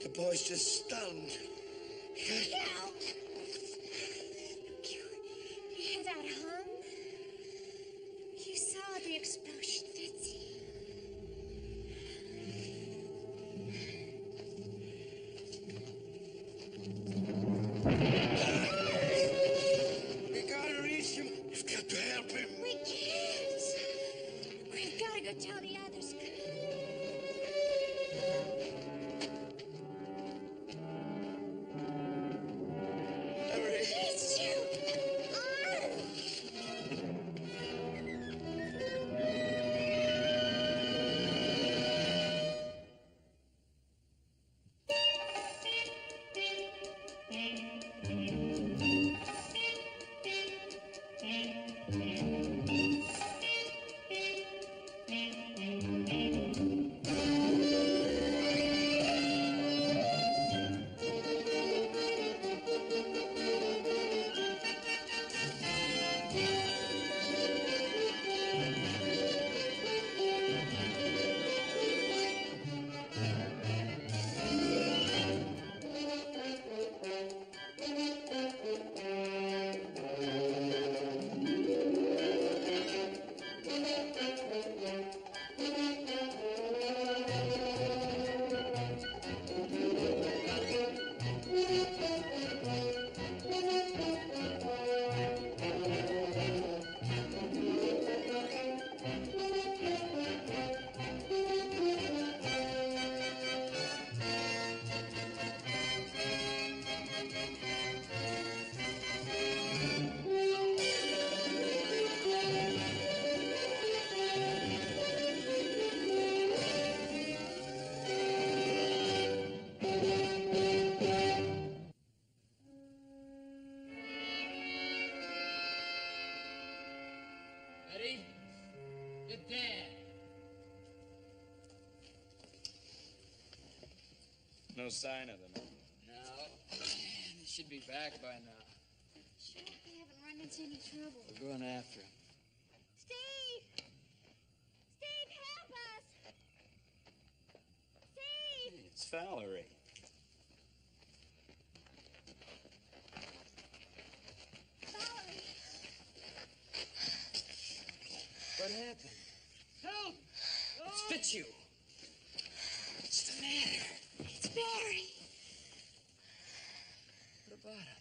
The boy's just stunned. No! You hear that hum? You saw the explosion, Fitzy. We gotta reach him. You've got to help him. We can't. We've got to go tell the others. Ready? Get there. No sign of them. No. They should be back by now. Sure, we haven't run into any trouble. We're going after him. Steve! Steve, help us! Steve! It's Valerie. Valerie! What happened? Help! It's Fitzhugh. What's the matter? It's Barry. What about him?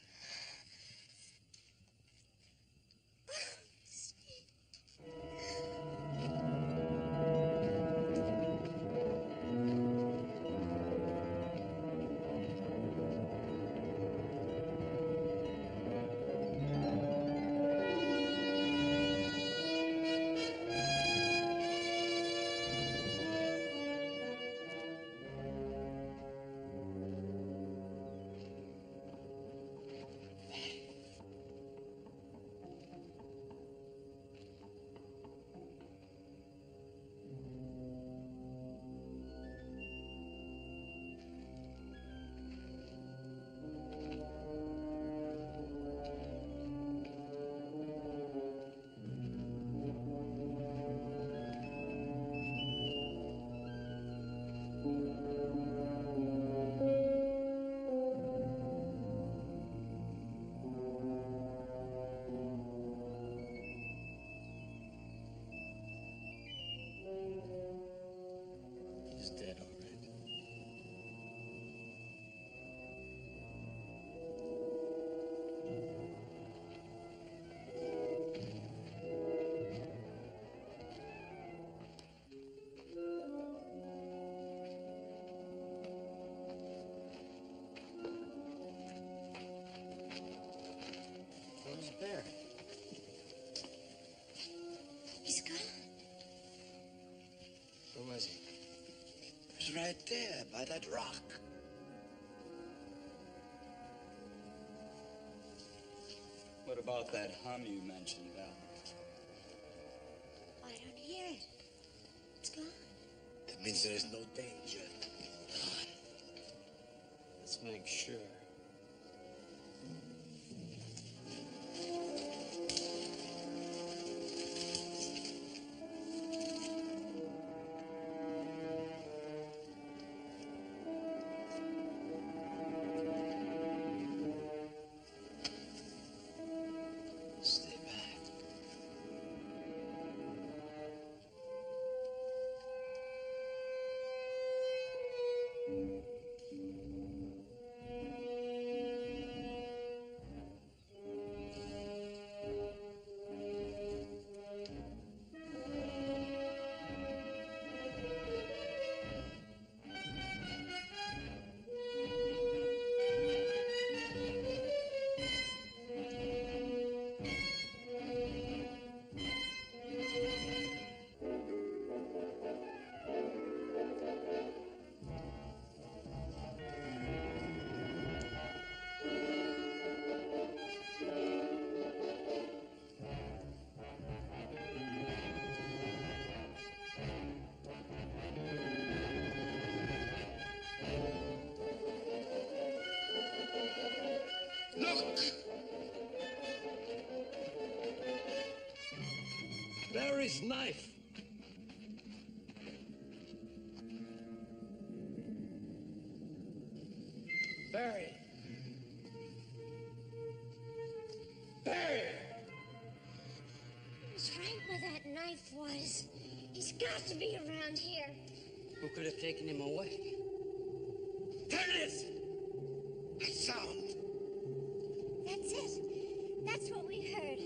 He's dead, all right. Where's Bear? He's gone. Where was he? He was right there, by that rock. What about that hum you mentioned, Val? I don't hear it. It's gone. That means there is no danger. Let's make sure. Stay back. Look! Barry's knife. Barry! Barry! He's right where that knife was. He's got to be around here. Who could have taken him away? There it is! That sound. That's it. That's what we heard.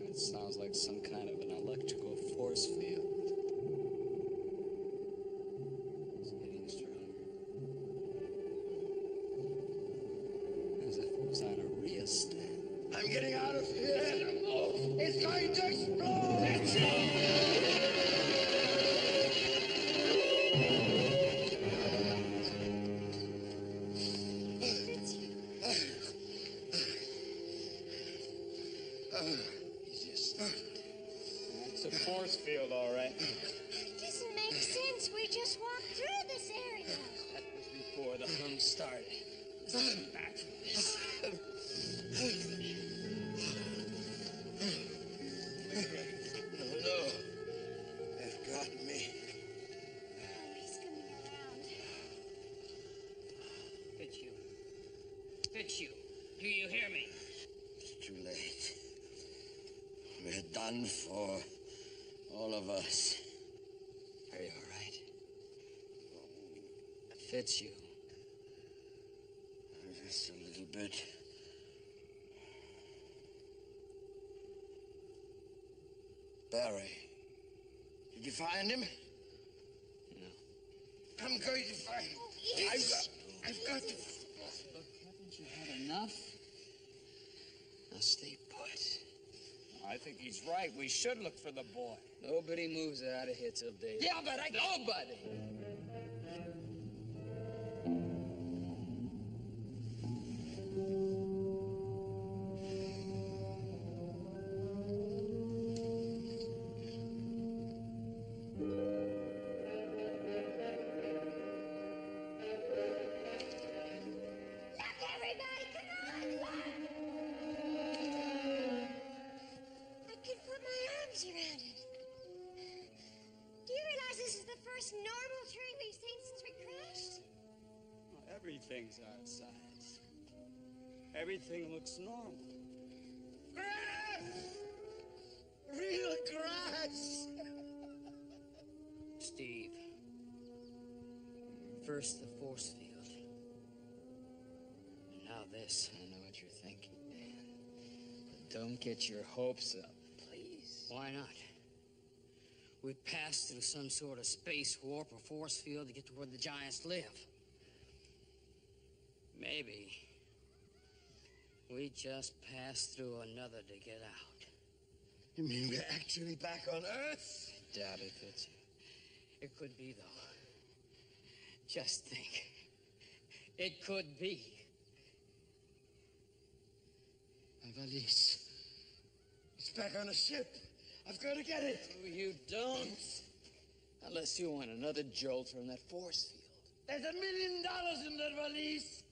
It sounds like some kind of an electrical force field. It's getting stronger. As if it was on a rheostat. I'm getting out of here. It's going to explode! That's It's a force field, all right. It doesn't make sense. We just walked through this area. That was before the hum started. Let's get back from this. No. They've got me. Oh, he's coming around. Fitzhugh. Fitzhugh, do you hear me? It's too late. We're done for. All of us. Are you all right? Fitzhugh. Just a little bit. Barry. Did you find him? No. I'm going to find him. Yes. I've got to. Look, haven't you had enough? Now stay put. I think he's right. We should look for the boy. Nobody moves out of here till daylight. Yeah, but Nobody! Look, everybody, come on, look! I can put my arms around it. Do you realize this is the first normal tree we've seen since we crashed? Everything's our size. Everything looks normal. Grass! Real grass! First the force field. And now this. I know what you're thinking, Dan. But don't get your hopes up, please. Why not? We passed through some sort of space warp or force field to get to where the giants live. Maybe we just passed through another to get out. You mean we're actually back on Earth? I doubt it, Fitz. It could be, though. Just think. It could be. My valise. It's back on the ship. I've got to get it. Oh, you don't. Unless you want another jolt from that force field. There's $1 million in that valise.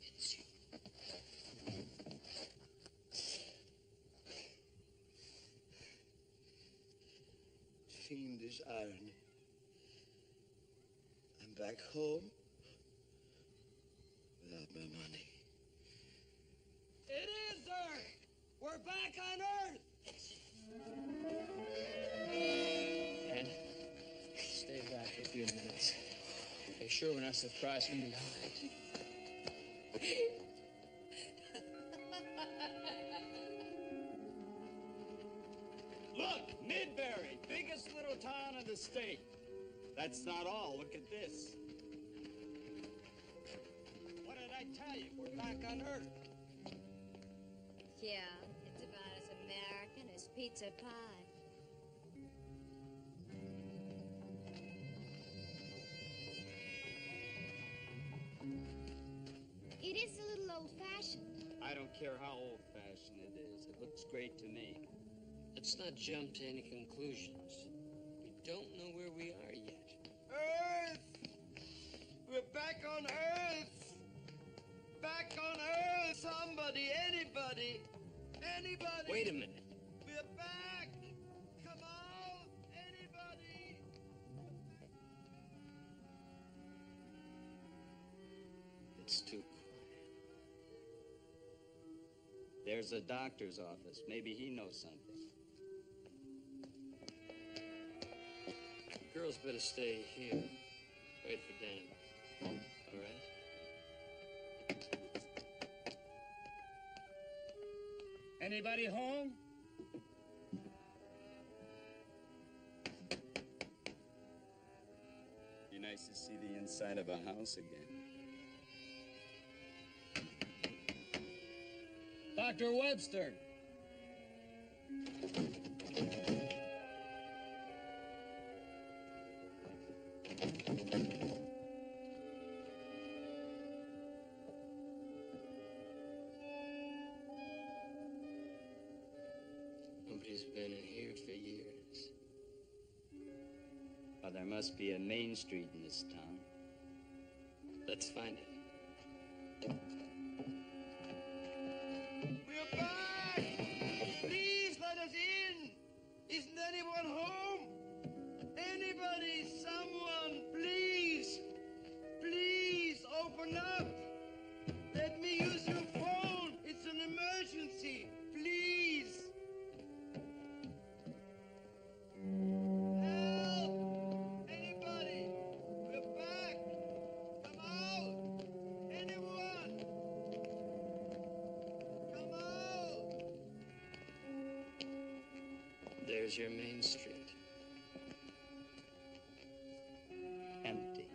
Fiendish irony. I'm back home without my money. It is, sir. We're back on Earth. And stay back for a few minutes. Be sure we're not surprised from behind. Look, Midbury, biggest little town in the state. That's not all. Look at this. What did I tell you? We're back on Earth. Yeah, it's about as American as pizza pie. It is a little old-fashioned. I don't care how old-fashioned it is. It looks great to me. Let's not jump to any conclusions. We don't know where we are yet. Earth! We're back on Earth! Back on Earth! Somebody, anybody! Anybody! Wait a minute. We're back! Come on! Anybody! It's too quiet. There's a doctor's office. Maybe he knows something. Girls better stay here. Wait for Dan. All right? Anybody home? Be nice to see the inside of a house again. Dr. Webster. Nobody's been in here for years. Well, there must be a main street in this town. Let's find it. We're back! Please let us in! Isn't anyone home? Anybody, someone, please! Please open up! Let me use your phone! It's an emergency! Please! Help! Anybody! We're back! Come out! Anyone! Come out! There's your main street. Empty.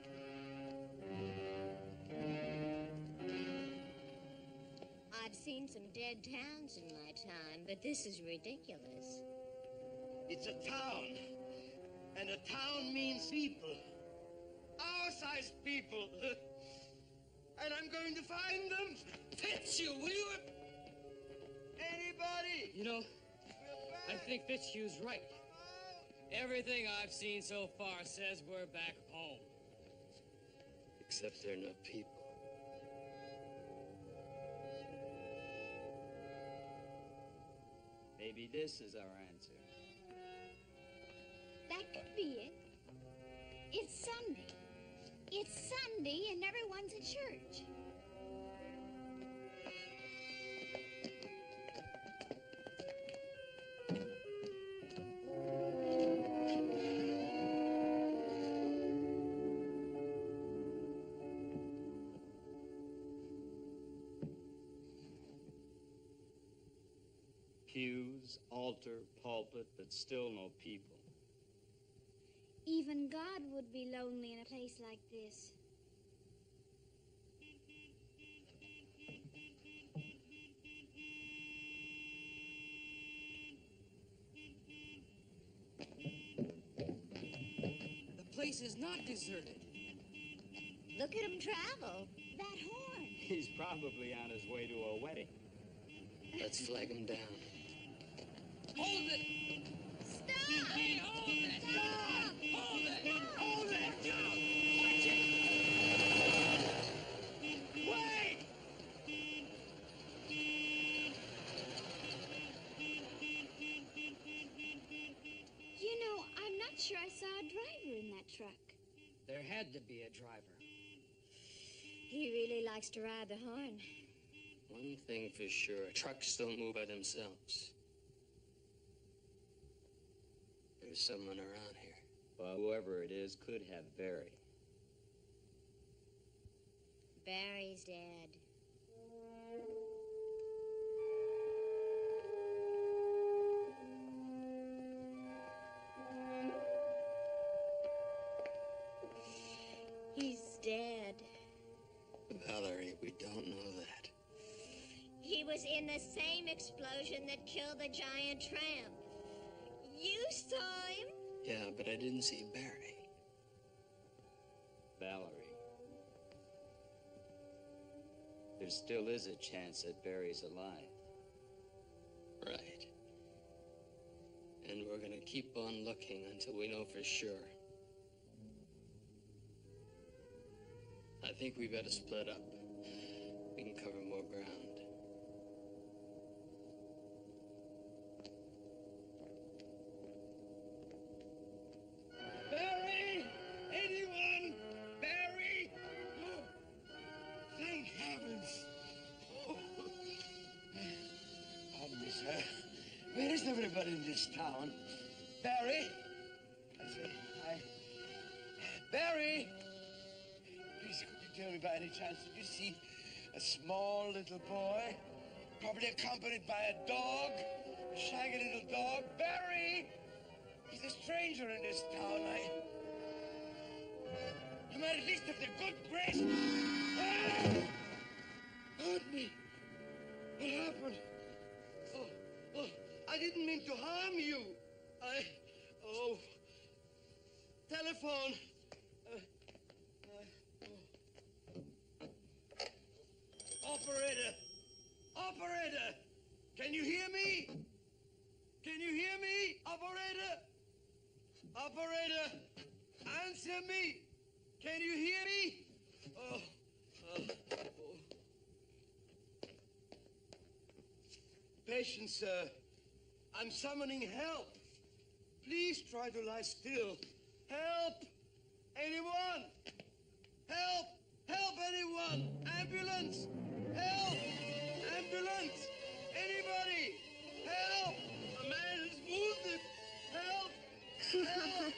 I've seen some dead towns in my time, but this is ridiculous. It's a town. And a town means people. Our size people. And I'm going to find them. Fitz, you will you? Anybody? You know, We're I back. think Fitzhugh's right. Everything I've seen so far says we're back home. Except there are no people. Maybe this is our answer. That could be it. It's Sunday. It's Sunday and everyone's at church. buildings, altar, pulpit, but still no people. Even God would be lonely in a place like this. The place is not deserted. Look at him travel. That horn. He's probably on his way to a wedding. Let's flag him down. Hold it! Stop! Hey, hold it! Stop! Hold it! Hold it! No! Watch it! Wait! You know, I'm not sure I saw a driver in that truck. There had to be a driver. He really likes to ride the horn. One thing for sure, trucks don't move by themselves. There's someone around here. Well, whoever it is could have Barry. Barry's dead. He's dead. Valerie, we don't know that. He was in the same explosion that killed the giant tramp. You saw him? Yeah, but I didn't see Barry. Valerie. There still is a chance that Barry's alive. Right. And we're gonna keep on looking until we know for sure. I think we better split up. We can cover more ground. Barry! Anyone? Barry? Oh, thank heavens. Oh. Pardon me, sir. Where is everybody in this town? Barry? I say, Barry! Please, could you tell me by any chance, did you see a small little boy? Probably accompanied by a dog? A shaggy little dog? Barry! He's a stranger in this town. You might at least have the good grace. Ah! Hurt me. What happened? Oh, I didn't mean to harm you. Telephone. Operator, can you hear me? Can you hear me, operator? Operator, answer me. Can you hear me? Patience, sir. I'm summoning help. Please try to lie still. Help! Anyone? Help! Help, anyone! Ambulance! Help! Ambulance! Anybody! Help! A man is wounded! Help! Help!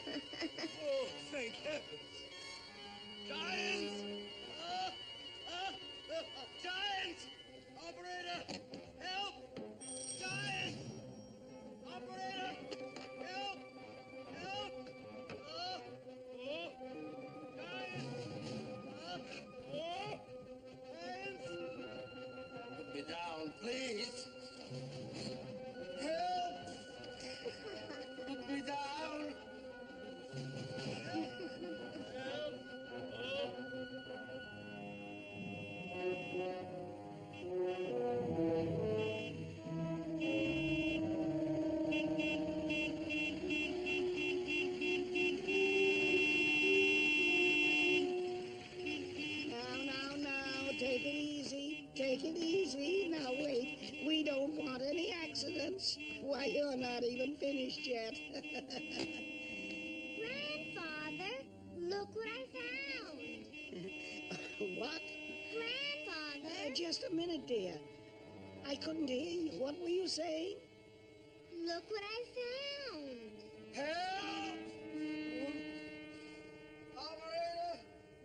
Oh, thank heavens! Giants! Giants! Operator! Help! Giants! Operator! Help! Help! Put me down, please. Help! Put me down. Help! Now, take it easy. Take it easy. Now, wait. We don't want any accidents. Why, you're not even finished yet. Grandfather, look what I found. What? Grandfather, Just a minute, dear. I couldn't hear you. What were you saying? look what I found. Help! Operator!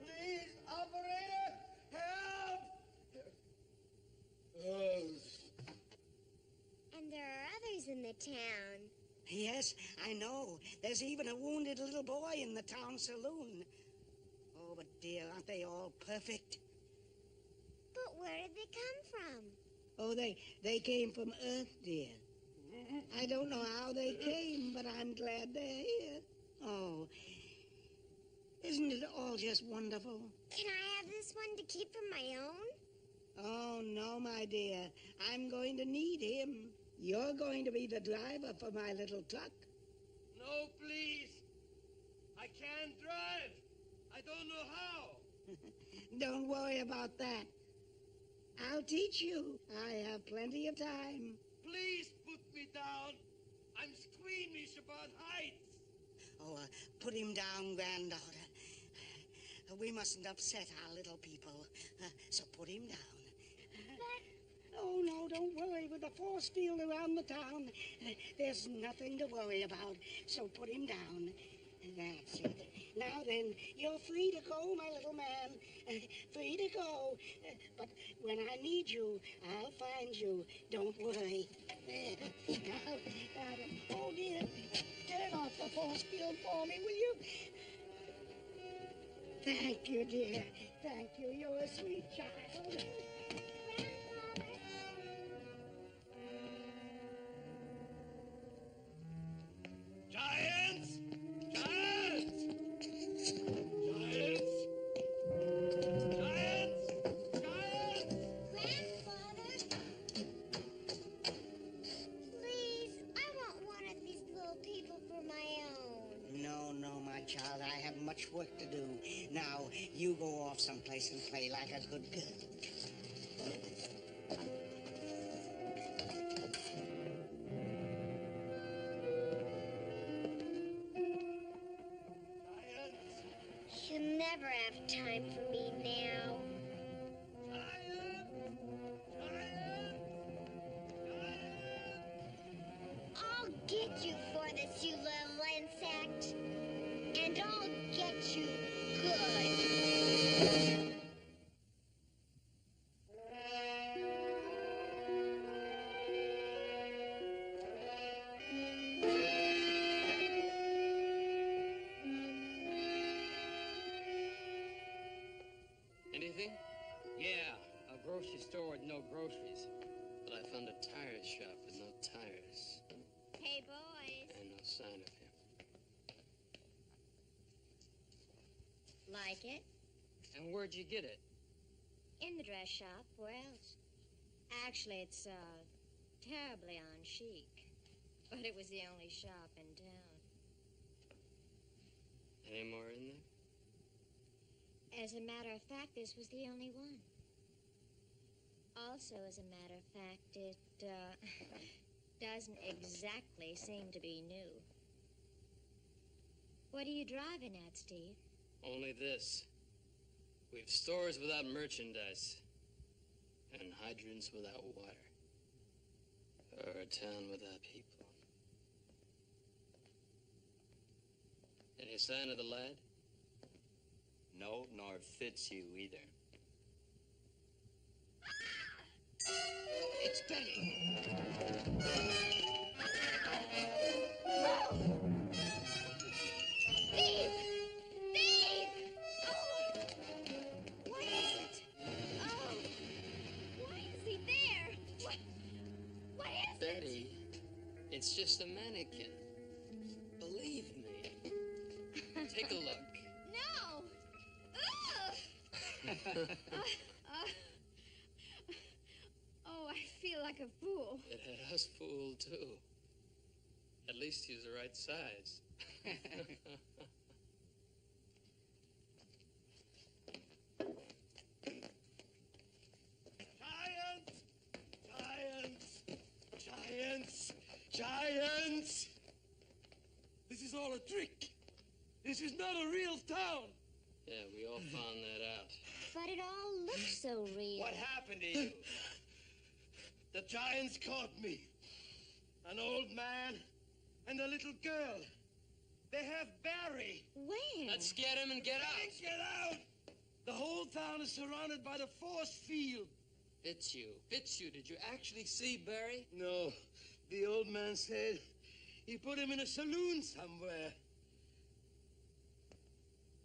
Please, operator! Help! And there are others in the town. Yes, I know. There's even a wounded little boy in the town saloon. Oh, but dear, aren't they all perfect? But where did they come from? Oh, they came from Earth, dear. I don't know how they came, but I'm glad they're here. Oh, isn't it all just wonderful? Can I have this one to keep for my own? Oh, no, my dear. I'm going to need him. You're going to be the driver for my little truck. No, please. I can't drive. I don't know how. Don't worry about that. I'll teach you. I have plenty of time. Please put me down. I'm squeamish about heights. Oh, put him down, granddaughter. We mustn't upset our little people, so put him down. Oh, no, don't worry. With the force field around the town, there's nothing to worry about, so put him down. That's it. Now then, you're free to go, my little man. Free to go. But when I need you, I'll find you. Don't worry. Oh, dear. Turn off the force field for me, will you? Thank you, dear. Thank you. You're a sweet child. Giants! Giants! Giants! Giants! Giants! Grandfather? Please, I want one of these little people for my own. No, my child. I have much work to do. Now, you go off someplace and play like a good girl. She'll never have time for me now. I'll get you for this, you little insect. And I'll get you good. Anything? Yeah, a grocery store with no groceries. But I found a tire shop with no tires. Hey, boys. And no sign of him. Like it? And where'd you get it? In the dress shop. Where else? Actually, it's, terribly on chic. But it was the only shop in town. Any more in there? As a matter of fact, this was the only one. Also, as a matter of fact, it, doesn't exactly seem to be new. What are you driving at, Steve? Only this. We've stores without merchandise. And hydrants without water. Or a town without people. Any sign of the lad? No, nor fits you either. It's Betty. Steve! Steve! Oh! What is it? Oh! Why is he there? What is it? Betty, it's just a mannequin. Believe me. Take a look. No! Ugh! Oh, I feel like a fool. It had us fooled, too. At least he's the right size. Giants! Giants! Giants! Giants! This is all a trick. This is not a real town. Yeah, we all found that out. But it all looks so real. What happened to you? The giants caught me. An old man and a little girl. They have Barry. Where? Let's get him and get out. Get out! The whole town is surrounded by the force field. Fits you. Did you actually see Barry? No, The old man said he put him in a saloon somewhere.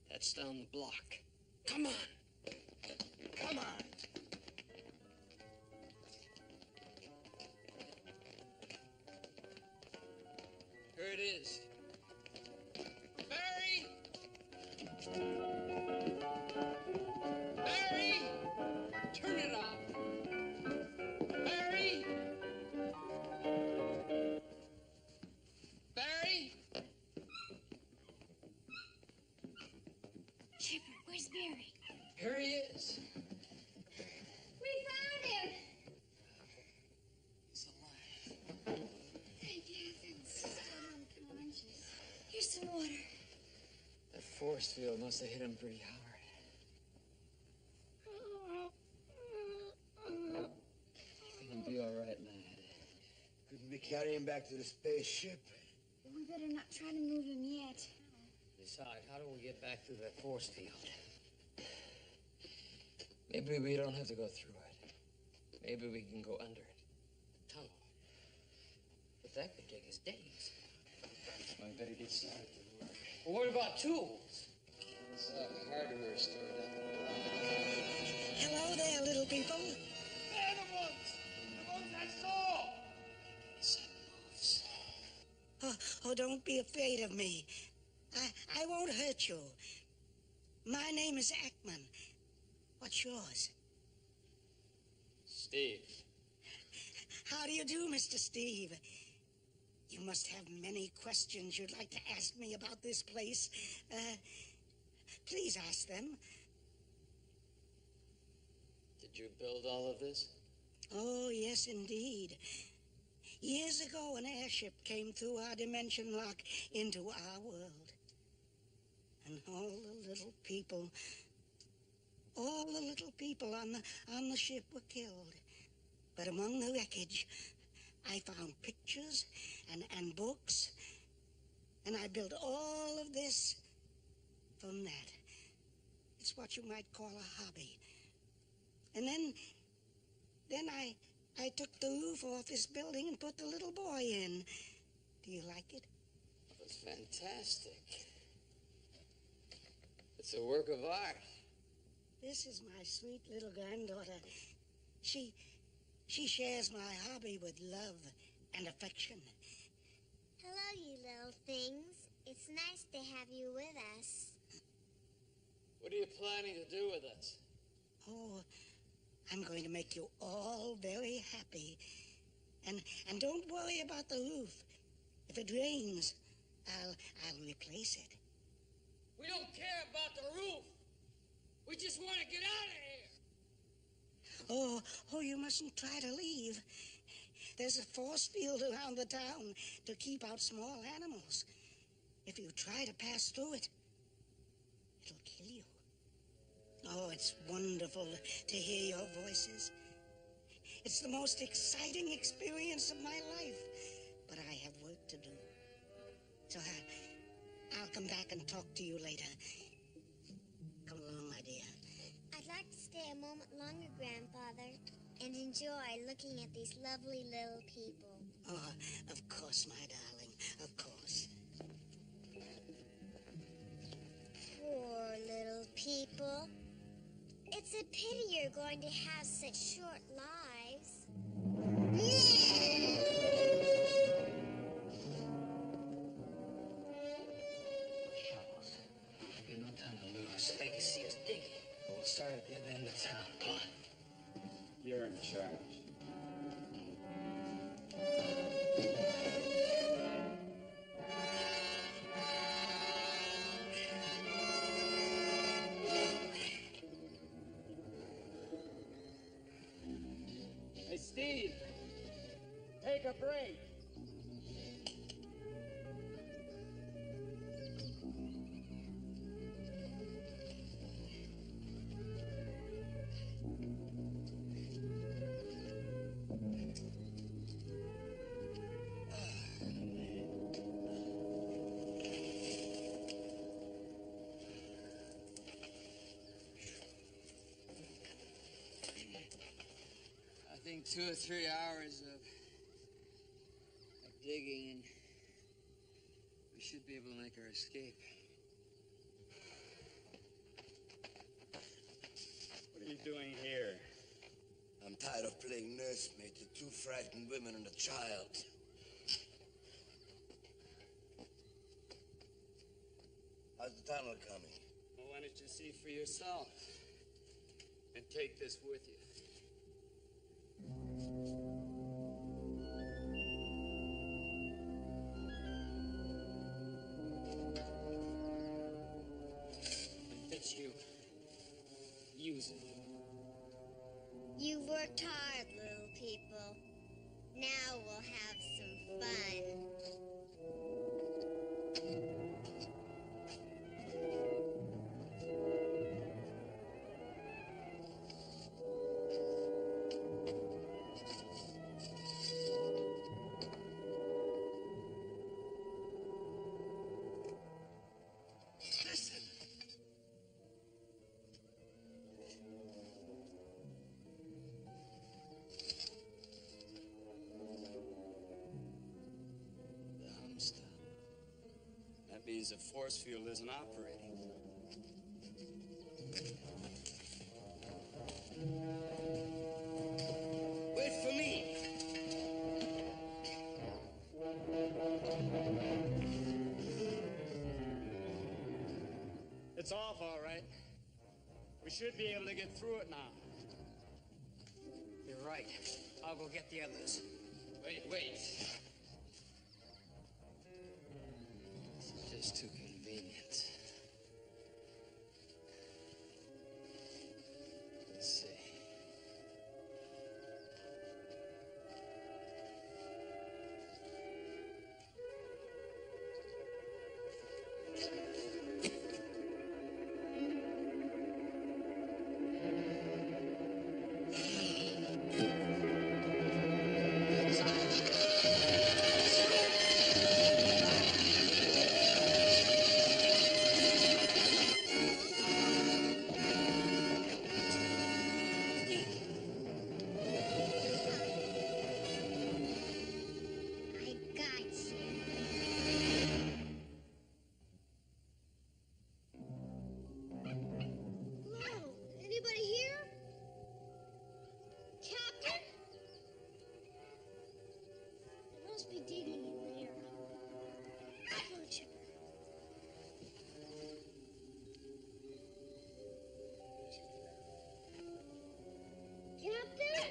That's down the block. Come on. Come on. Here it is. Barry! Barry! Turn it off. Barry! Barry! Chipper, where's Barry? Here he is. We found him! He's alive. Thank heavens. Still unconscious. Here's some water. That force field must have hit him pretty hard. He'll be all right, lad. Couldn't we carry him back to the spaceship? We better not try to move him yet. Besides, how do we get back through that force field? Maybe we don't have to go through it. Maybe we can go under it. The tunnel. But that could take us days. I better get started to work. Well, what about tools? There's a hardware store down the block. Hello there, little people. They're the ones! The ones I saw! Sun moves. Oh, don't be afraid of me. I won't hurt you. My name is Ackman. What's yours? Steve. How do you do, Mr. Steve? You must have many questions you'd like to ask me about this place. Please ask them. Did you build all of this? Oh, yes, indeed. Years ago, an airship came through our dimension lock into our world. And all the little people on the ship were killed. But among the wreckage, I found pictures and books, and I built all of this from that. It's what you might call a hobby. And then I took the roof off this building and put the little boy in. Do you like it? That's fantastic. It's a work of art. This is my sweet little granddaughter. She shares my hobby with love and affection. Hello, you little things. It's nice to have you with us. What are you planning to do with us? Oh, I'm going to make you all very happy. And don't worry about the roof. If it rains, I'll replace it. We don't care about the roof. We just want to get out of here. Oh, you mustn't try to leave. There's a force field around the town to keep out small animals. If you try to pass through it, it'll kill you. Oh, it's wonderful to hear your voices. It's the most exciting experience of my life. But I have work to do. So I'll come back and talk to you later. Come along, my dear. I'd like to stay a moment longer, Grandfather, and enjoy looking at these lovely little people. Oh, of course, my darling. Of course. Poor little people. It's a pity you're going to have such short lives. Shovels. We've got no time to lose. They can see us digging. We'll start at the other end of town. Come on. You're in charge. Hey, Steve, take a break. I think 2 or 3 hours of digging, and we should be able to make our escape. What are you doing here? I'm tired of playing nursemaid to two frightened women and a child. How's the tunnel coming? Well, why don't you see for yourself? And take this with you. If it's you, use it. You've worked hard, little people. Now we'll have some fun. Listen. Dumb stuff. That means the force field isn't operating. Wait for me! It's off, all right. We should be able to get through it now. You're right. I'll go get the others. Wait. This is just too convenient. Let's see. I got you. Hello? Anybody here? Captain? They must be digging in there. Come on, Chipper. Captain?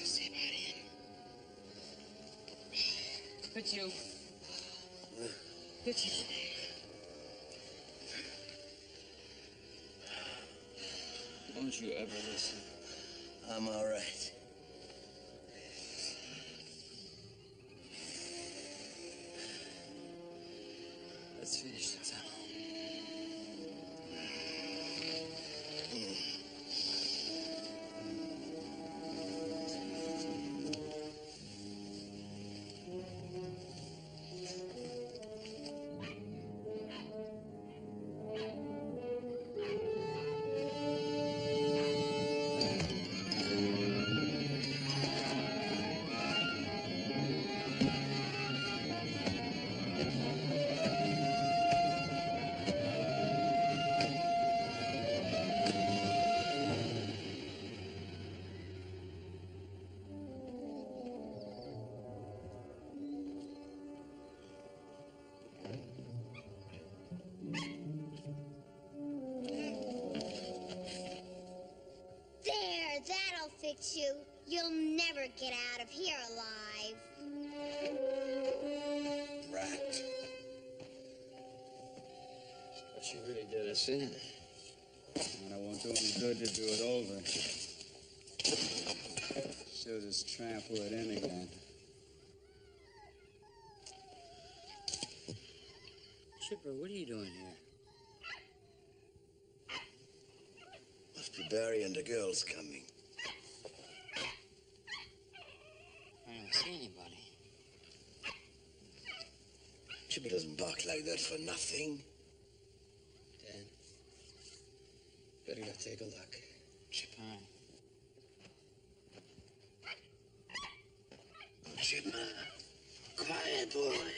Stay by him. It's you. It's you. Don't you ever listen. I'm all right. Let's finish the tunnel. There, that'll fix you. You'll never get out of here alive. Rat. But you really did us in. And it won't do any good to do it over. She'll just trample it in again. Chipper, what are you doing here? Must be Barry and the girls coming. I don't see anybody. Chipper doesn't bark like that for nothing. Dan, better go take a look. Chipper. All right. Quiet, boy.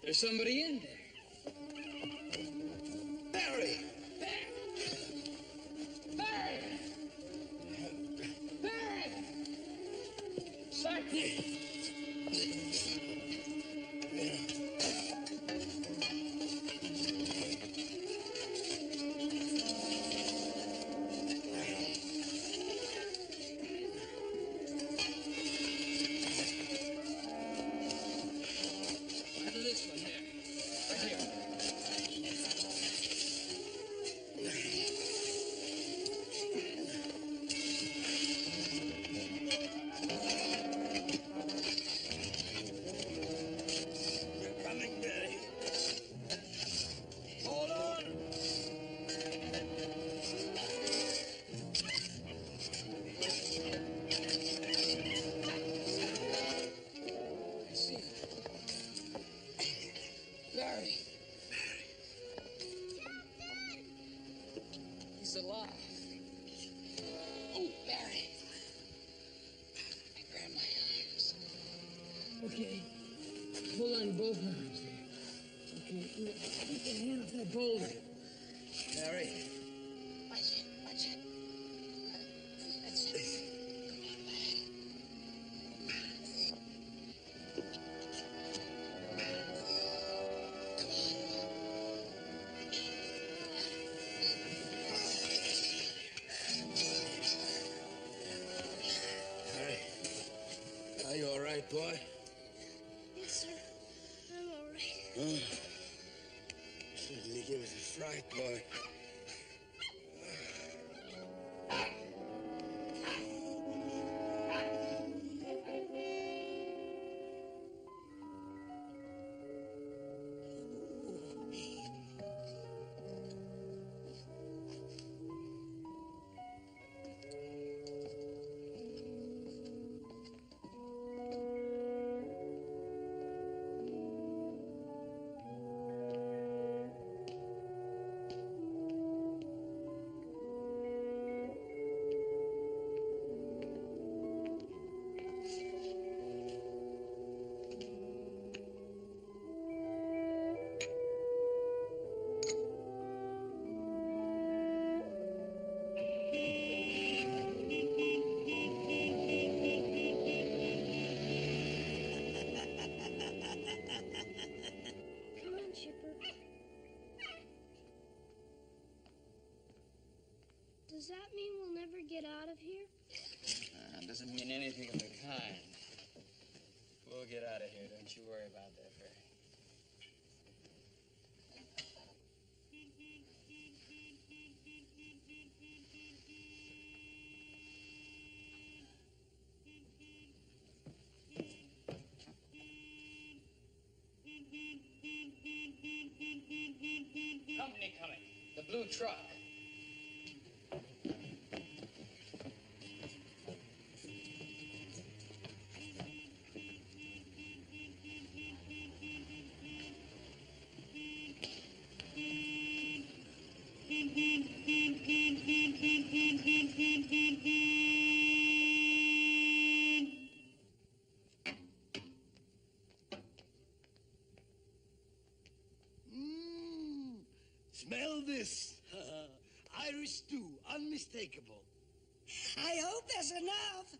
There's somebody in there. Barry! Barry! Barry! Sergeant! How to this one here? Right here. You're coming, Barry. Hold on. I see him. Barry. He's alive. Oh, Barry. Grab my arms. Okay. Hold on both arms there. Okay. Keep your hand off that boulder. Barry. Watch it. Watch it. That's it. Barry. Are you all right, boy? Yes, sir. I'm all right. Oh. Certainly give us a fright, boy. Come on, Chipper. Does that mean we'll never get out of here? Doesn't mean anything of the kind. We'll get out of here. Don't you worry about that, Barry. Company coming. The blue truck. Smell this. Irish stew, unmistakable. I hope there's enough.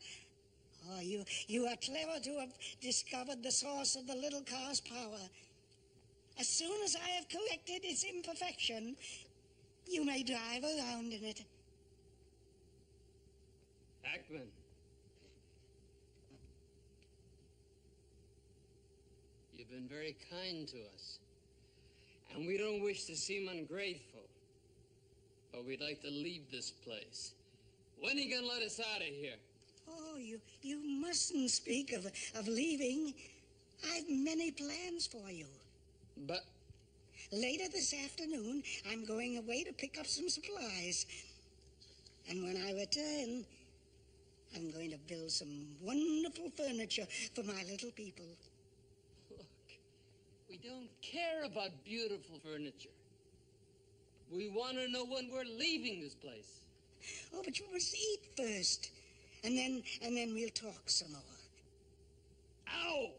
Oh, you are clever to have discovered the source of the little car's power. As soon as I have corrected its imperfection, you may drive around in it. Hackman. You've been very kind to us. And we don't wish to seem ungrateful. But we'd like to leave this place. When are you gonna let us out of here? Oh, you mustn't speak of leaving. I've many plans for you. But Later this afternoon, I'm going away to pick up some supplies. And when I return, I'm going to build some wonderful furniture for my little people. Look, we don't care about beautiful furniture. We want to know when we're leaving this place. Oh, but you must eat first. And then we'll talk some more. Ow!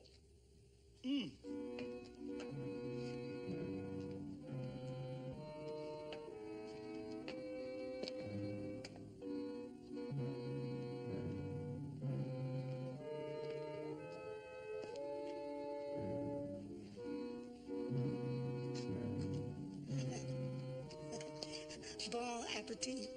Bon appetit.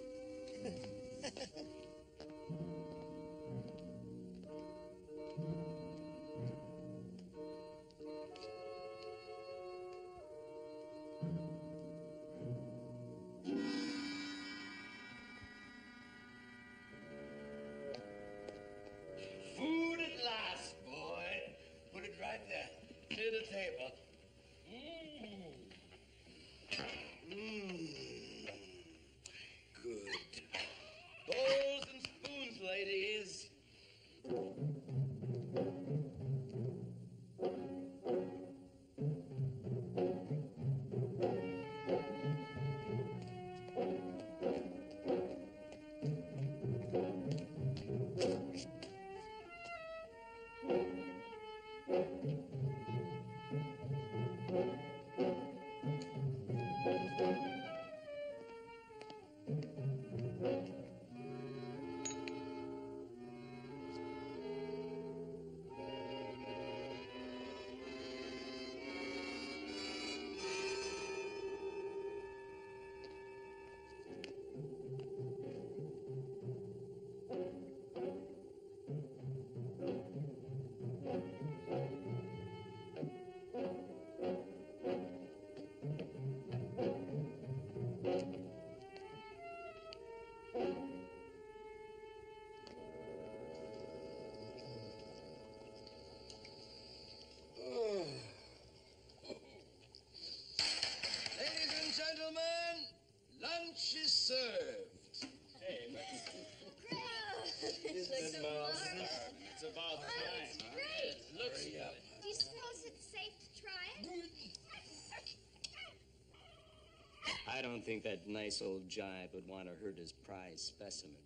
Food at last, boy. Put it right there, near the table. Good. Bowls and spoons, ladies. Ladies and gentlemen, lunch is served. Hey, It's it's about time. great. Looks Hurry up. Do you suppose it's safe to try it? I don't think that nice old jive would want to hurt his prize specimens.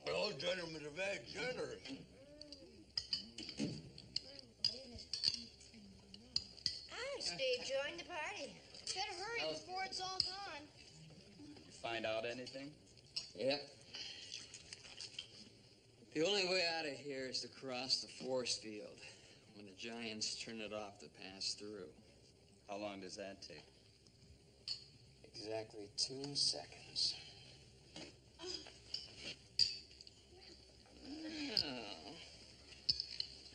Well, gentlemen are very generous. Steve, join the party. Better hurry before it's all gone. You find out anything? Yep. The only way out of here is to cross the force field when the giants turn it off to pass through. How long does that take? Exactly 2 seconds. Oh.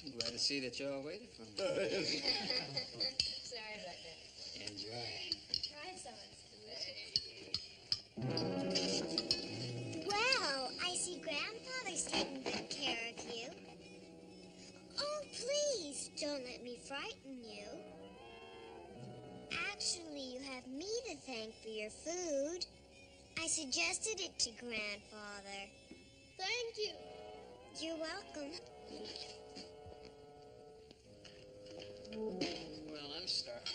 I'm glad to see that y'all waited for me. Sorry about that. Enjoy. Try some. It's delicious. Well, I see Grandfather's taking good care of you. Oh, please, don't let me frighten you. Actually, you have me to thank for your food. I suggested it to Grandfather. Thank you. You're welcome. Well, I'm starving.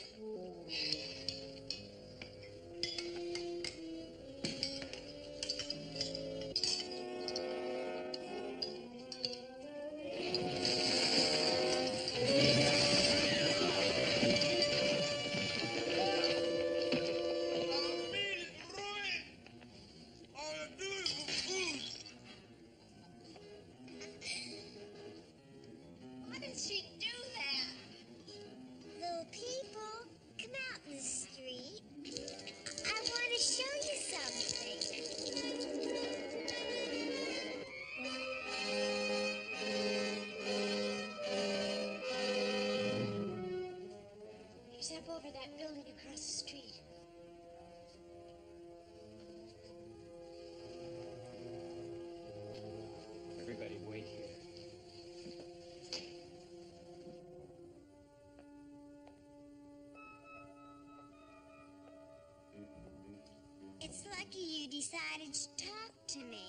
decided to talk to me.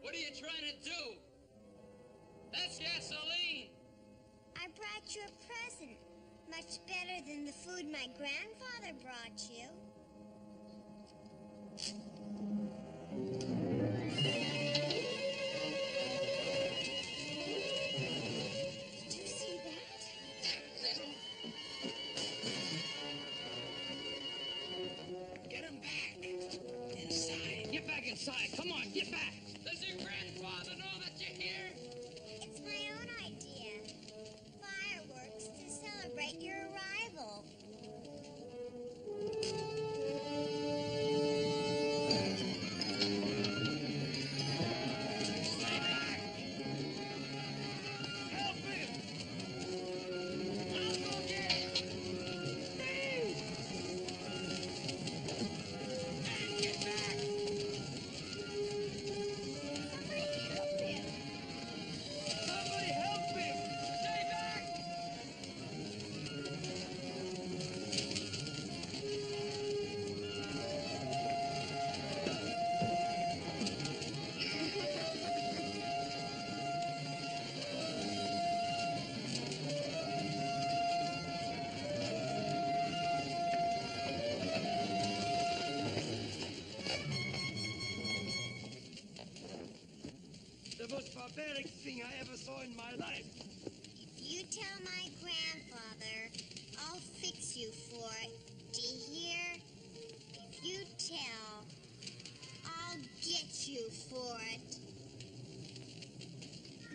What are you trying to do? That's gasoline. I brought you a present. Much better than the food my grandfather brought you. Did you see that? Get him back. Inside. Get back inside. Come on, get back. Does your grandfather know that you're here? It's my own idea. Fireworks to celebrate your arrival. Help him! I'll go get him! Steve! And get back! Somebody help him. Somebody help him! Stay back! The most barbaric thing I ever saw in my life. If you tell my grandfather, I'll fix you for it. Do you hear? If you tell, I'll get you for it.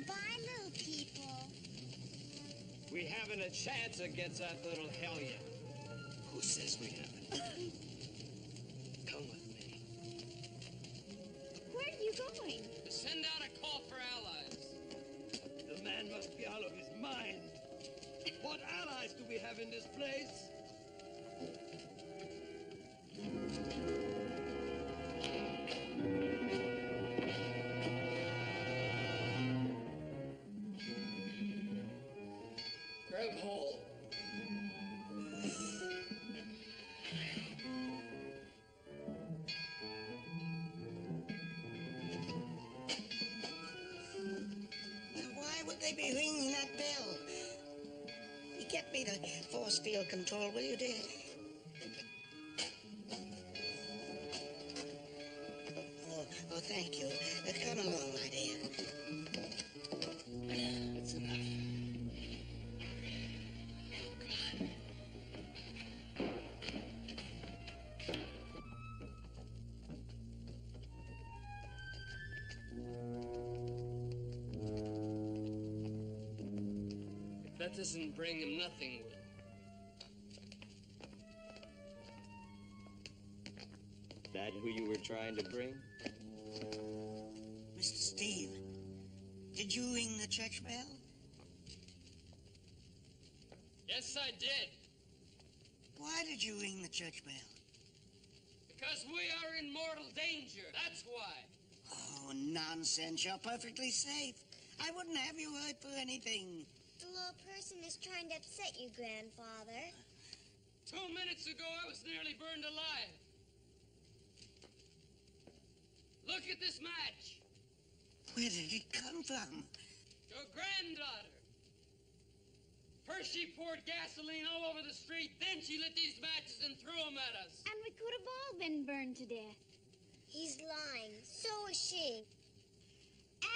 Bye, little people. We haven't a chance against that little hellion. Who says we haven't? Come with me. Where are you going? To send out a call for allies. The man must be out of his mind. What allies do we have in this place? Grab hold. Why would they be ringing that bell? You get me the force field control, will you, dear? Oh, thank you. Come along, my dear. It's enough. If that doesn't bring him, nothing will. That who you were trying to bring? Mr. Steve, did you ring the church bell? Yes, I did. Why did you ring the church bell? Because we are in mortal danger. That's why. Oh, nonsense. You're perfectly safe. I wouldn't have you hurt for anything. The little person is trying to upset you, Grandfather. 2 minutes ago, I was nearly burned alive. Look at this match. Where did it come from? Your granddaughter. First she poured gasoline all over the street, then she lit these matches and threw them at us. And we could have all been burned to death. He's lying. So is she.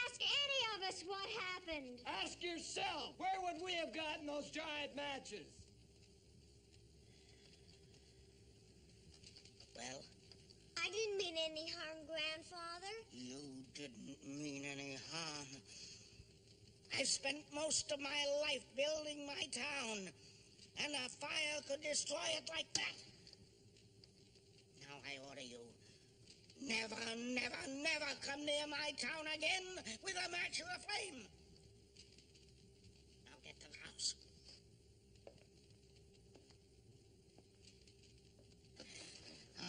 Ask any of us what happened. Ask yourself, where would we have gotten those giant matches? Well, I didn't mean any harm, Grandfather. you didn't mean any harm. I've spent most of my life building my town, and a fire could destroy it like that. Now I order you, never, never, never come near my town again with a match or a flame. Now get to the house.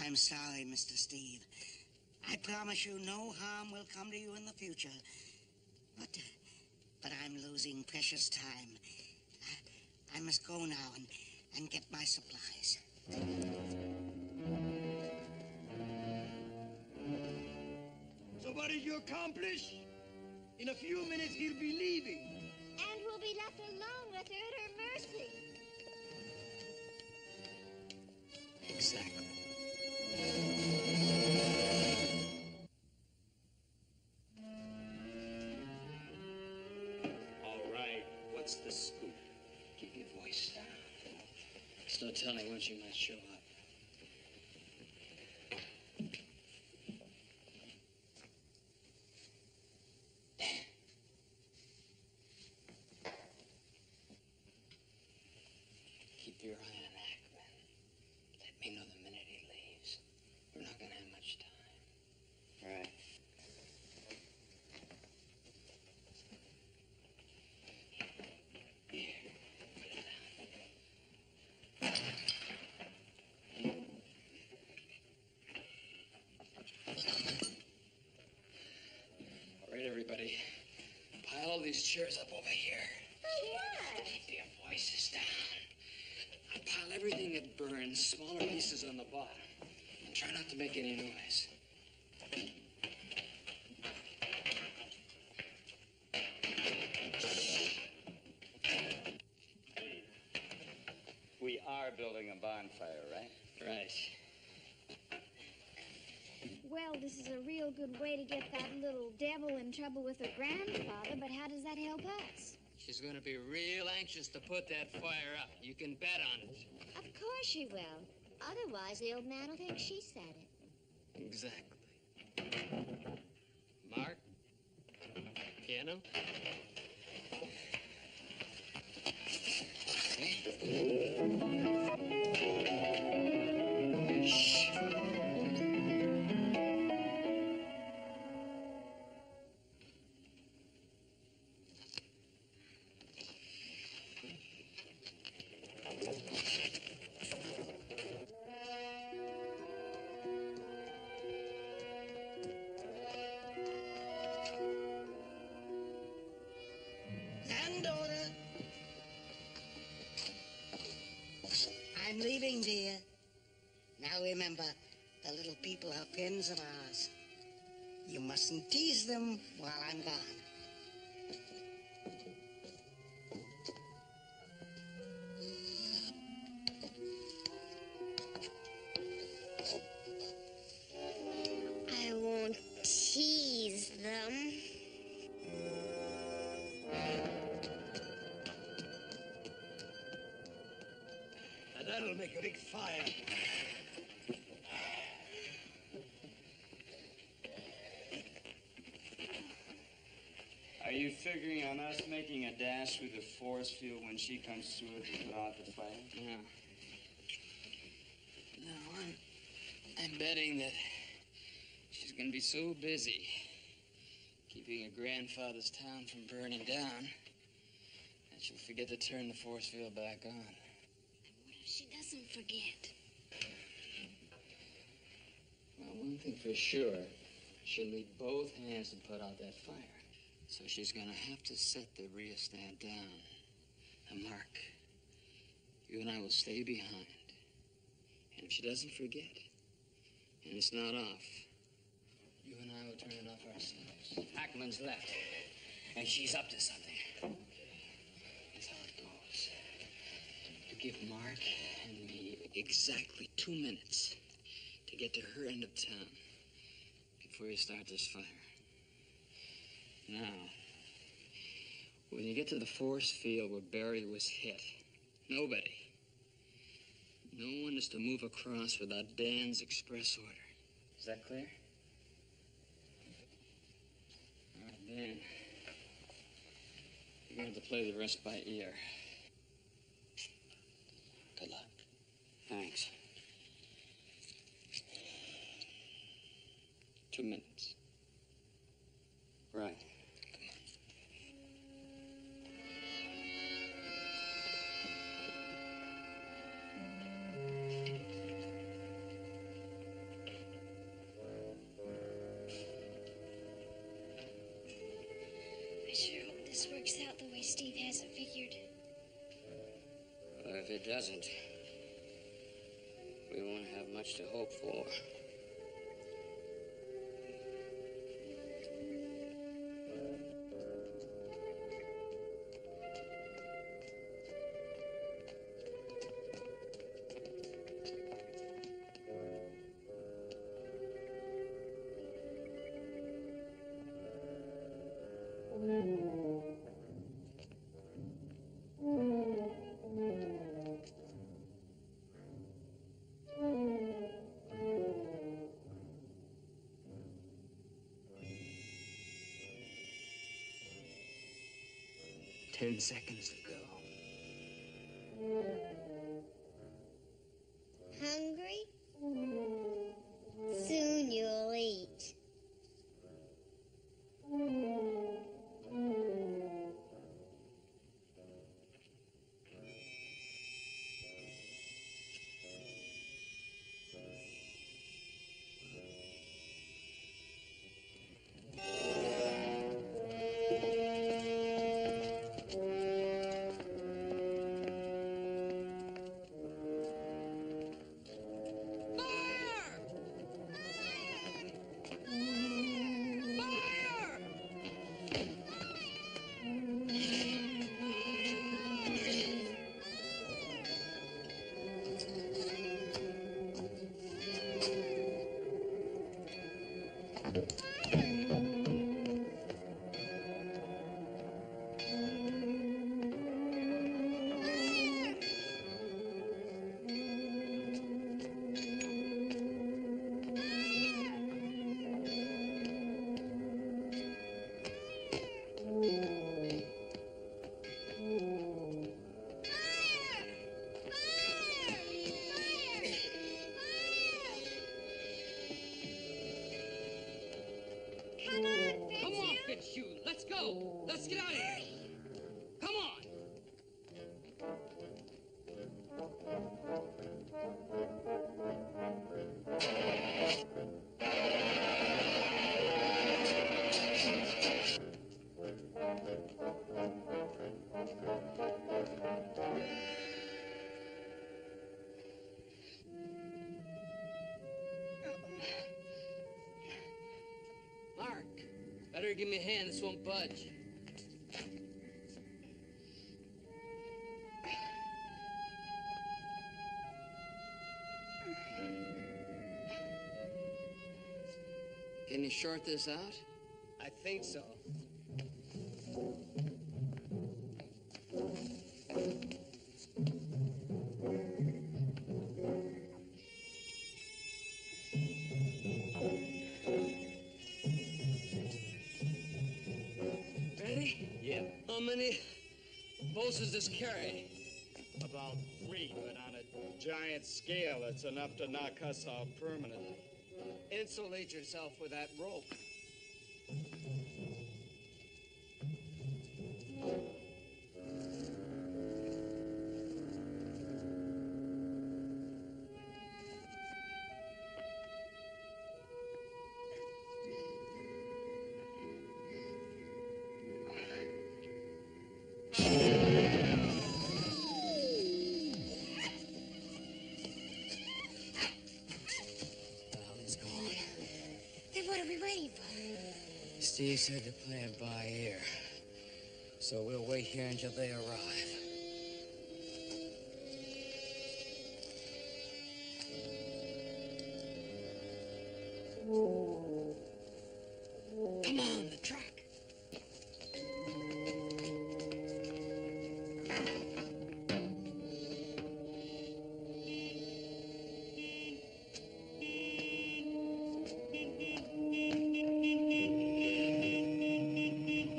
I'm sorry, Mr. Steve. I promise you no harm will come to you in the future. But I'm losing precious time. I must go now and and get my supplies. So what did you accomplish? In a few minutes, he'll be leaving. And we'll be left alone with her at her mercy. Exactly. All right, what's the scoop? Keep your voice down. There's no telling when she might show up. Keep your eye on Ackman. Let me know the minute he leaves. We're not gonna have much time. All right. All right, everybody. Pile all these chairs up over here. What? Keep your voices down. I'll pile everything that burns, smaller pieces on the bottom. And try not to make any noise. We are building a bonfire, right? Right. Well, this is a real good way to get that little devil in trouble with her grandfather, but how does that help us? She's going to be real anxious to put that fire up. You can bet on it. Of course she will. Otherwise, the old man will think she said it. Exactly. Mark? Piano? Shh. Granddaughter. I'm leaving, dear. Now remember, the little people are friends of ours. You mustn't tease them while I'm gone. I won't tease them. And that'll make a big fire. Are you figuring on us making a dash through the force field when she comes through to put out the fire? No. No, I'm betting that she's going to be so busy keeping her grandfather's town from burning down that she'll forget to turn the force field back on. What if she doesn't forget? Well, one thing for sure, she'll need both hands to put out that fire. So she's going to have to set the rear stand down. Now, Mark, you and I will stay behind. And if she doesn't forget, and it's not off, you and I will turn it off ourselves. Hackman's left, and she's up to something. That's how it goes. You give Mark and me exactly 2 minutes to get to her end of town before you start this fire. Now, when you get to the force field where Barry was hit, no one is to move across without Dan's express order. Is that clear? All right, Dan. You're going to have to play the rest by ear. Good luck. Thanks. 2 minutes. Right. I sure hope this works out the way Steve has it figured. Well, if it doesn't, much to hope for. Ten seconds ago. Hungry? Soon you'll eat. Come on, Fitzhugh. Let's go. Let's get out of here. Come on. Mark, better give me a hand. This won't budge. Can you short this out? I think so. Ready? Yeah. How many bolts does this carry? About 3, but on a giant scale, it's enough to knock us off permanently. Insulate yourself with that rope. Then what are we waiting for? Steve said to play it by ear. So we'll wait here until they arrive. Come on, the track.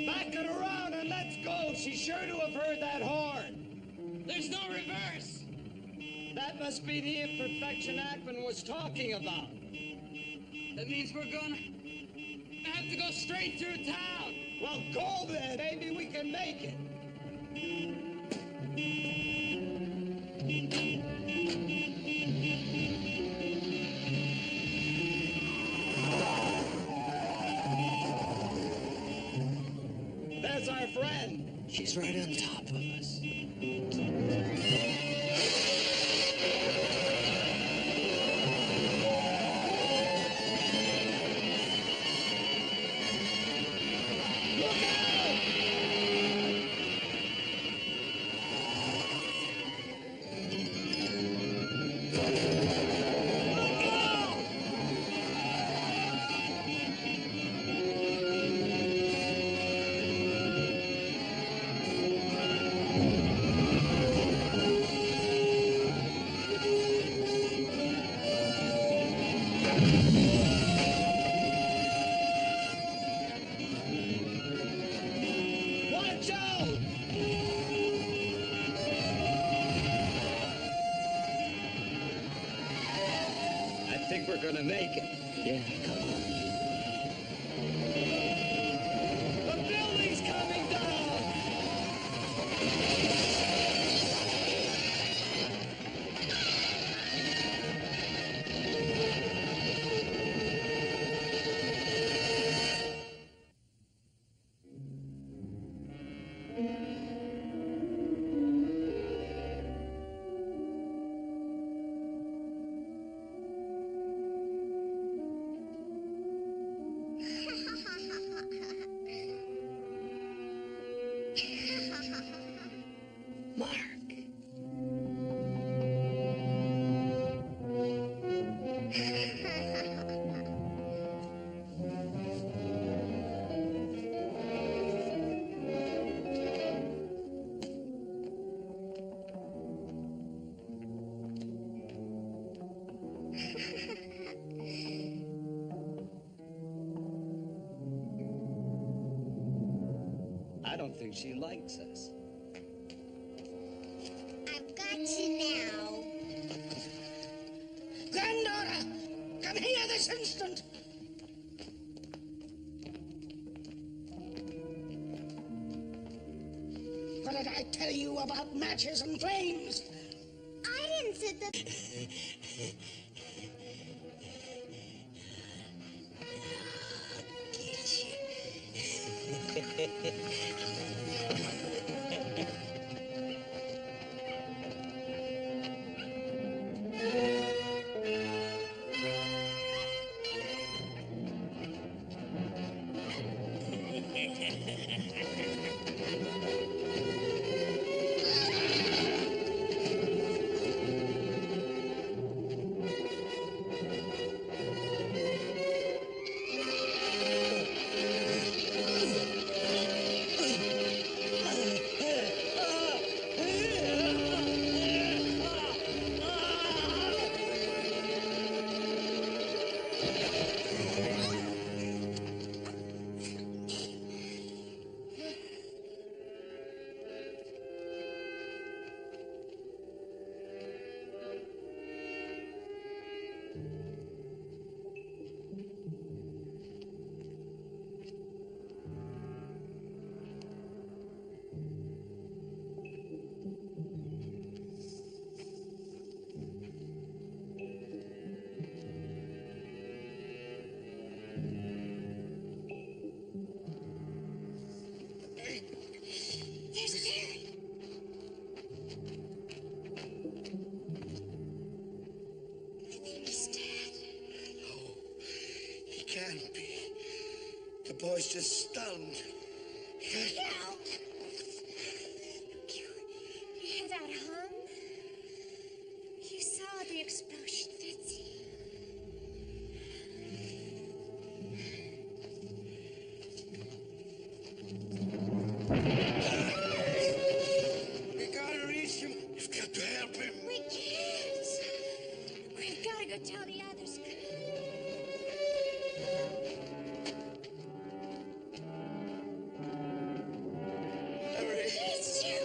Back it around and let's go. She's sure to have heard that horn. There's no reverse. That must be the imperfection Ackman was talking about. That means we're gonna have to go straight through town. Well, go then. Maybe we can make it. There's our friend. She's right on top of us. gonna make it. Yeah, come on. The building's coming down! Mark. I don't think she likes us. I've got you now. Granddaughter, come here this instant. What did I tell you about matches and flames? I didn't set the... There's Barry. I think he's dead. No, he can't be. The boy's just stunned. No! You hear that hum? You saw the explosion, Fitzy. We gotta reach him. You've got to help him. We can't. We've got to go tell the others. Hurry. It's you.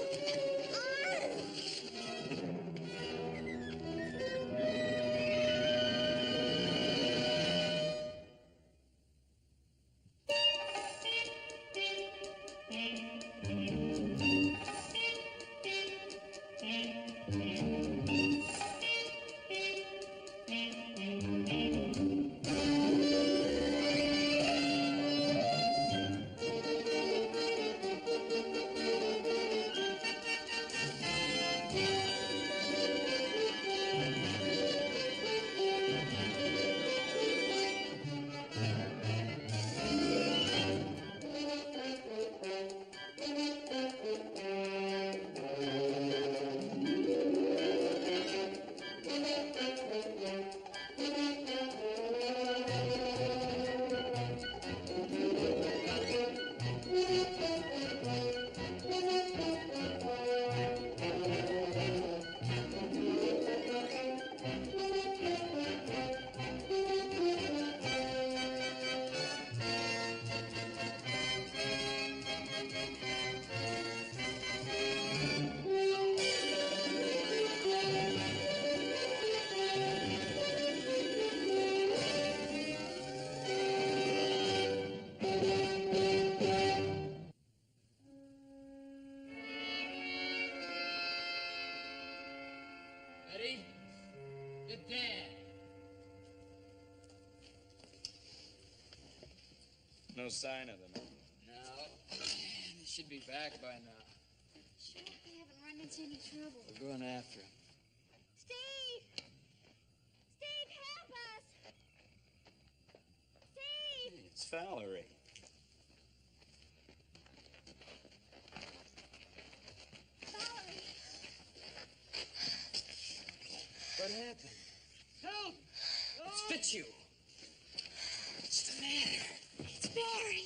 No sign of them. No. They should be back by now. Sure, we haven't run into any trouble. We're going after him. Steve! Steve, help us! Steve! It's Valerie. Valerie! What happened? Help! It's Fitzhugh. What's the matter? It's Barry.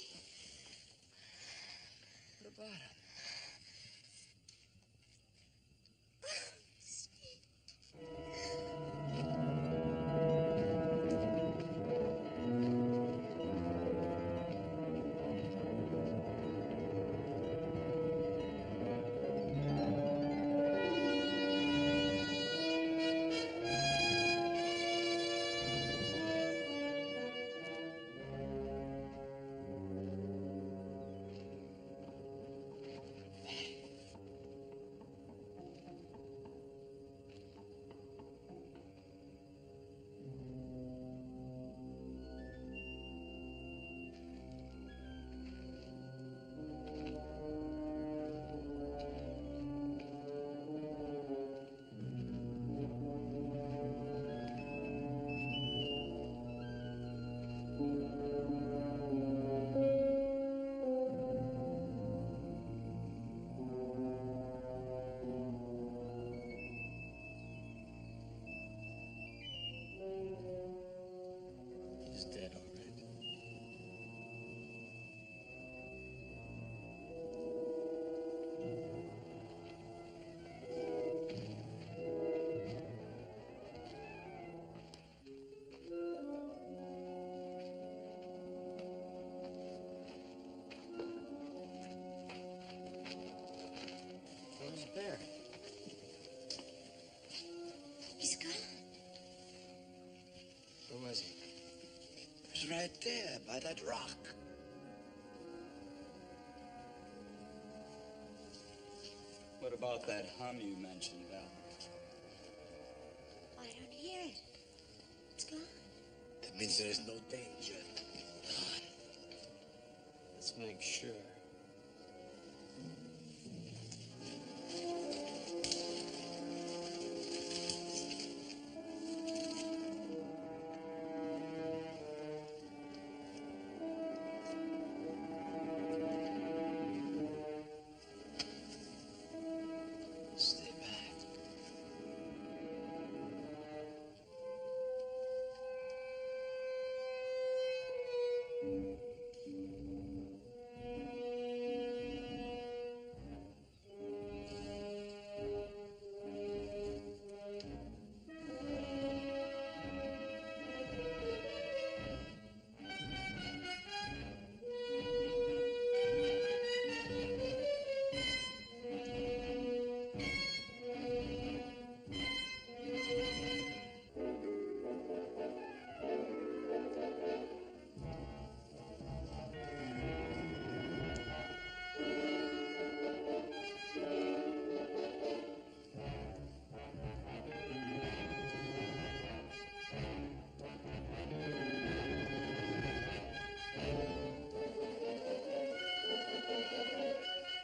What about him? He's dead, all right. Where's Barry? He's gone. Where was he? It's right there by that rock. What about that hum you mentioned, Val? I don't hear it. It's gone. That means there is no danger. Let's make sure. Stay back.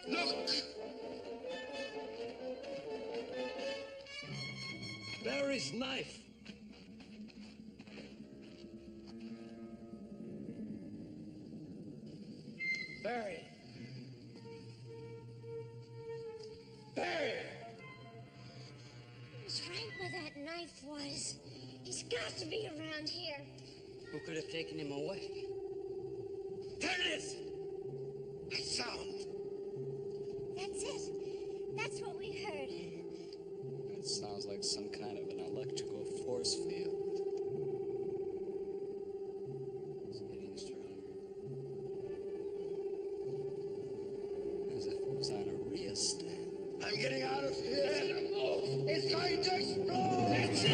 Look! Barry's knife. Barry. Barry! He's right where that knife was. He's got to be around here. Who could have taken him away? There it is! That sound. That's it. That's what we heard. It sounds like some kind of an electrical force field. It's getting stronger. As if it was on a rheostat. I'm getting out of here. It's going to explode! That's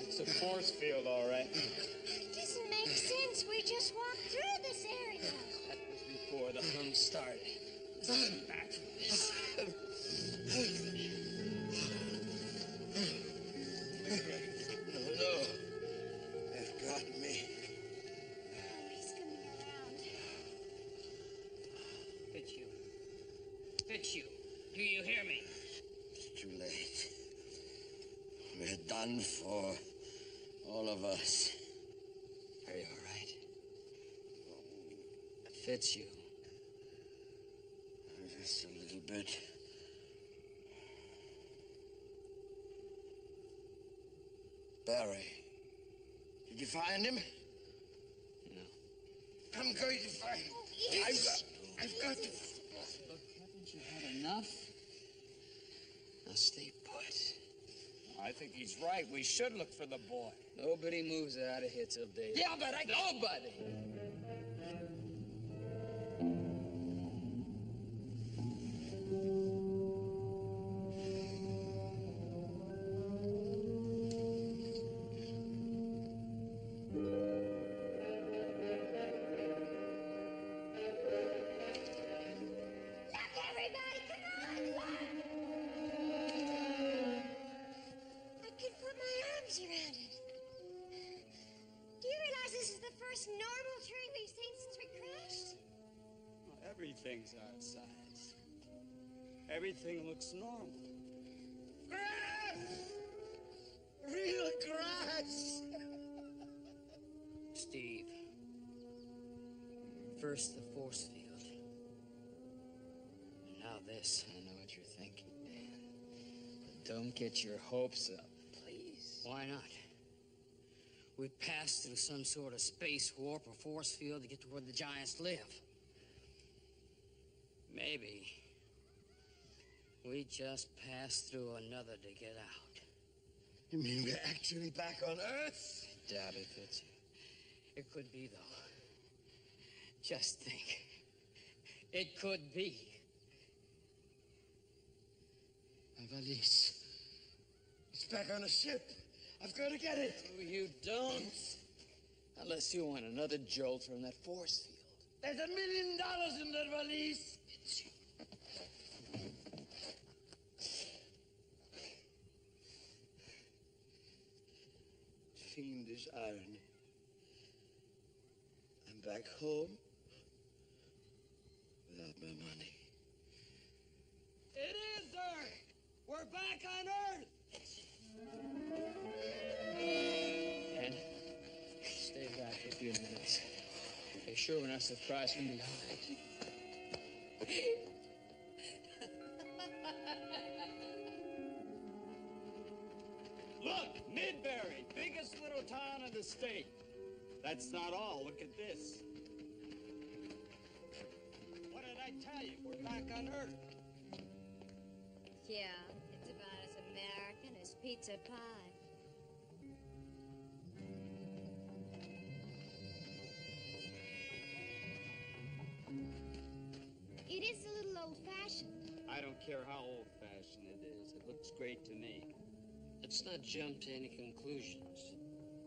It's a force field, all right. Doesn't make sense. We just walked through this area. That was before done for all of us. Are you all right? It fits you. Just a little bit. Barry, did you find him? No. I'm going to find him. I've got to. Look, haven't you had enough? Now stay put. I think he's right. We should look for the boy. Nobody moves out of here till daylight. Yeah, but Nobody! Around it. Do you realize this is the first normal tree we've seen since we crashed? Well, everything's our size. Everything looks normal. Grass! Real grass! Steve. First the force field. And now this. I know what you're thinking, Dan. But don't get your hopes up. Why not? We passed through some sort of space warp or force field to get to where the giants live. Maybe we just passed through another to get out. You mean we're actually back on Earth? I doubt it, Fitz. It could be, though. Just think. It could be. My valise. It's back on the ship. I've got to get it. Oh, you don't. Unless you want another jolt from that force field. There's $1 million in that valise. Fiendish irony. I'm back home without my money. It is Earth. We're back on Earth. And stay back for a few minutes. Be sure we're not surprised from behind. Look, Midbury, biggest little town in the state. That's not all. Look at this. What did I tell you? We're back on Earth. Yeah, it's about as American as pizza pie. It is a little old-fashioned. I don't care how old-fashioned it is. It looks great to me. Let's not jump to any conclusions.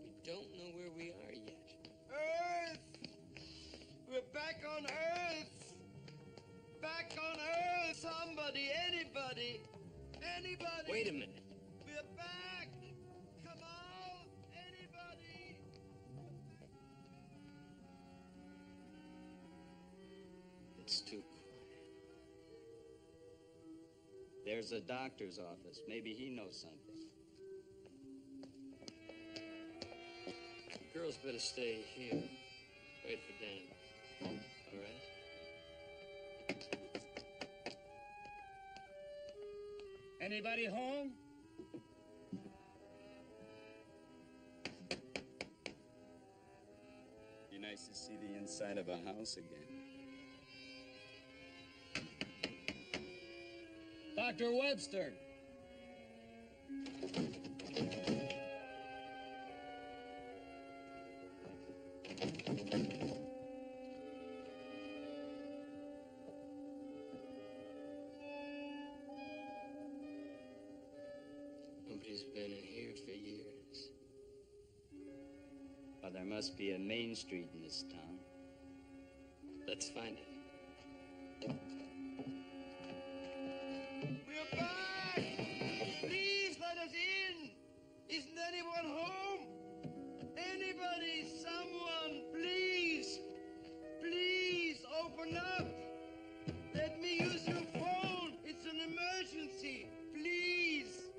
We don't know where we are yet. Earth! We're back on Earth! Back on Earth! Somebody, anybody! Anybody! Wait a minute. We're back! Come on! Anybody! It's too quiet. There's a doctor's office. Maybe he knows something. Girls better stay here. Wait for Dan. All right? Anybody home? Be nice to see the inside of a house again. Dr. Webster. Nobody's been in here for years. Well, there must be a main street in this town. Let's find it. We're back! Please let us in! Isn't anyone home? Anybody, someone, please! Please open up! Let me use your phone! It's an emergency! Please!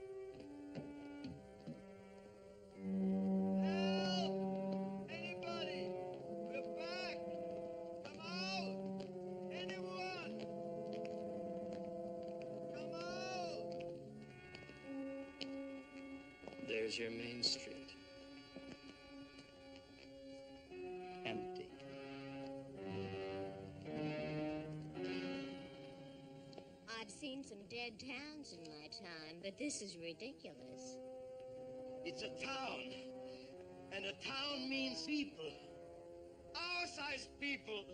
There's your main street. Empty. I've seen some dead towns in my time, but this is ridiculous. It's a town. And a town means people. Our size people.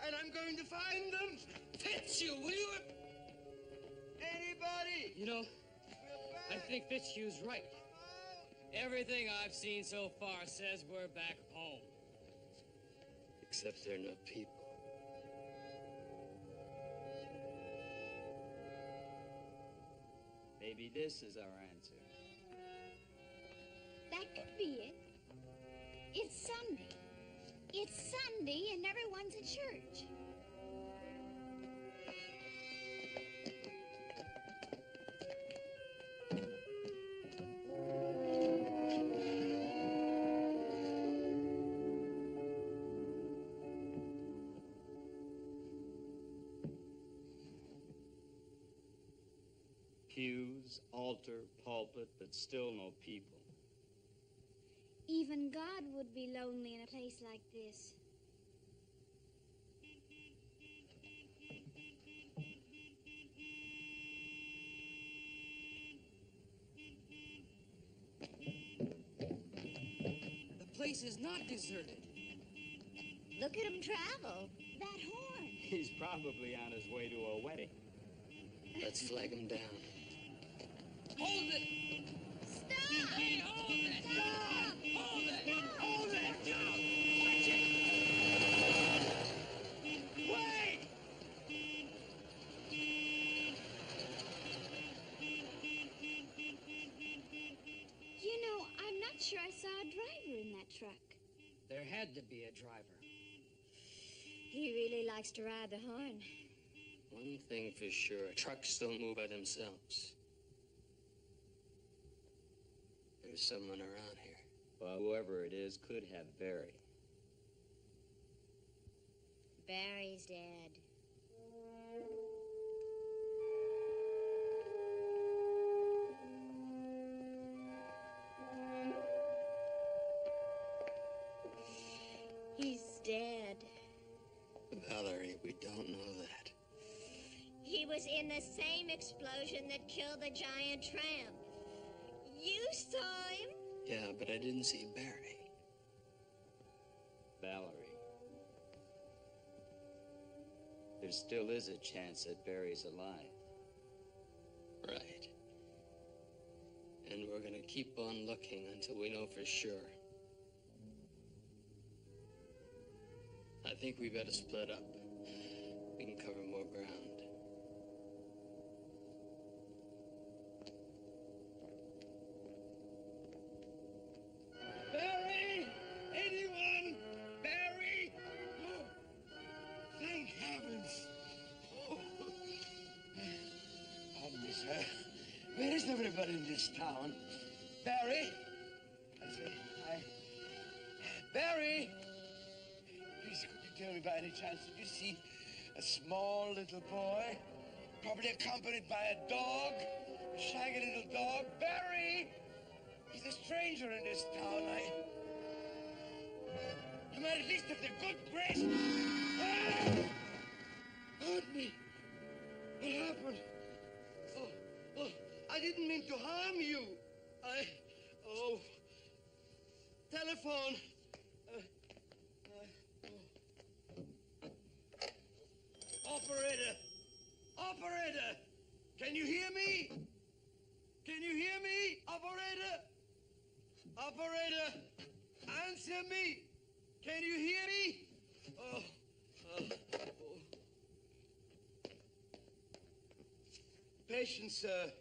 And I'm going to find them. Fitzhugh, will you? Anybody? You know, I think Fitzhugh's right. Everything I've seen so far says we're back home. Except they're not people. Maybe this is our answer. That could be it. It's Sunday. It's Sunday and everyone's at church. Pews, altar, pulpit, but still no people. Even God would be lonely in a place like this. The place is not deserted. Look at him travel. That horn. He's probably on his way to a wedding. Let's flag him down. Hold it! Stop! Hey, hold it! Stop! Hold it! Hold it! No! Watch it! Wait! You know, I'm not sure I saw a driver in that truck. There had to be a driver. He really likes to ride the horn. One thing for sure, trucks don't move by themselves. There's someone around here. Well, whoever it is could have Barry. Barry's dead. He's dead. Valerie, we don't know that. He was in the same explosion that killed the giant tramp. You saw him? Yeah, but I didn't see Barry. Valerie. There still is a chance that Barry's alive. Right. And we're gonna keep on looking until we know for sure. I think we better split up. We can cover more ground. Barry! Anyone? Barry? Oh, thank heavens. Oh. Pardon me, sir. There isn't everybody in this town. Barry? I say, Barry! Please, could you tell me by any chance, did you see a small little boy? Probably accompanied by a dog? A shaggy little dog? Barry! He's a stranger in this town. You might at least have the good grace. Ah! Pardon me. What happened? Oh, I didn't mean to harm you. Telephone. Operator, can you hear me? Can you hear me, operator? Operator, answer me. Can you hear me? Patience, sir.